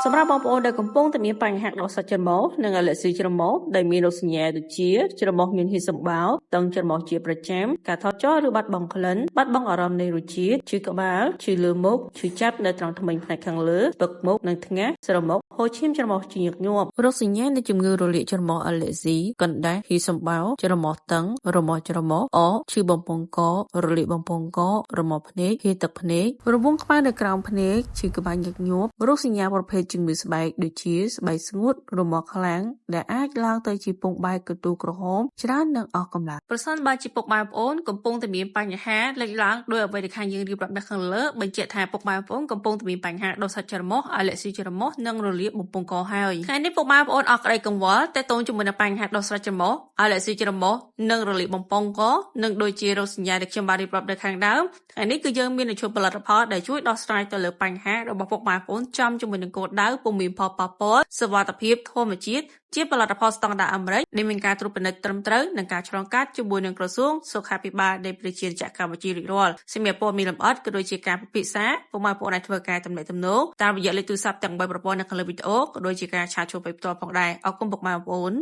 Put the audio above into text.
សម្រាប់បងប្អូនដែលកំពុងតែមានបញ្ហាដោះសាច់ច្រមុះនិងអាឡែស៊ីច្រមុះដែលមានរោគសញ្ញាដូចជាច្រមុះមានហ៊ានសម្បោរតឹងច្រមុះជាប្រចាំការថតចោលឬបាត់បង់ក្លិនបាត់បង់អារម្មណ៍នៃរសជាតិឈឺក្បាលឈឺលើមុខឈឺចាប់នៅត្រង់ធ្មេញផ្នែកខាងលើពឹកមុខនិងថ្ងាសស្រមុខហូរឈាមច្រមុះជាញឹកញាប់រោគសញ្ញានៃជំងឺរលាកច្រមុះអាឡែស៊ីកណ្ដាស់ហ៊ានសម្បោរច្រមុះតឹងរមាស់ច្រមុះឈឺបំពង់ករលាកបំពង់ករមាស់ភ្នែកហៀទឹកភ្នែករង្វង់ខ្មៅនៅក្រោមភ្នែកឈឺក្បាលញឹកញាប់រោគសញ្ញាប្រភេទជំងឺស្បែកដូចជាស្បែកស្ងួតរមាស់ខ្លាំងដែលអាចឡើងទៅជាពងបែកកន្ទុយក្រហមច្រើននិងអស់កម្លាំងប្រសិនបើជាពុកម៉ែបងប្អូនកំពុងតែមានបញ្ហាលេចឡើងដោយអ្វីដែលខាងយើងរៀបរាប់នៅខាងលើបញ្ជាក់ថាពុកម៉ែបងប្អូនកំពុងតែមានបញ្ហាដោះសាច់ច្រមុះអាឡែស៊ីច្រមុះនិងរលាកបំពង់កហើយថ្ងៃនេះពុកម៉ែបងប្អូនអស់ក្តីកង្វល់ទាក់ទងជាមួយនឹងបញ្ហាដោះសាច់ច្រមុះអាឡែស៊ីច្រមុះនិងរលាកបំពង់កនិងដូចជារោគសញ្ញាដែលខ្ញុំបានរៀបរាប់នៅខាងដើមថ្ងៃនេះគឺយើងមាននយោបាយផលិតផលដែលជួយដោះស្រាយទៅលើបញ្ហារបស់ពុកម៉ែបងប្អូនចំជាមួយនឹងគោលដៅពុំមានផលប៉ះពាល់សុវត្ថិភាពធម្មជាតិជាផលិតផលស្តង់ដារអាមេរិកដែលមានការត្រួតពិនិត្យត្រឹមត្រូវនិងការឆ្លងកាត់ជាមួយនឹងក្រសួងសុខាភិបាលនៃប្រជាជាតិកម្ពុជារាជរាល់សម្រាប់ព័ត៌មានលម្អិតក៏ដូចជាការពិភាក្សាពុកម៉ែបងប្អូនអាចធ្វើការទំនាក់ទំនងតាមរយៈលេខទូរស័ព្ទទាំង3ប្រព័ន្ធនៅខាងលើវីដេអូក៏ដូចជាការឆាតចូលទៅផ្ទាល់ផងដែរអរគុណពុកម៉ែបងប្អូន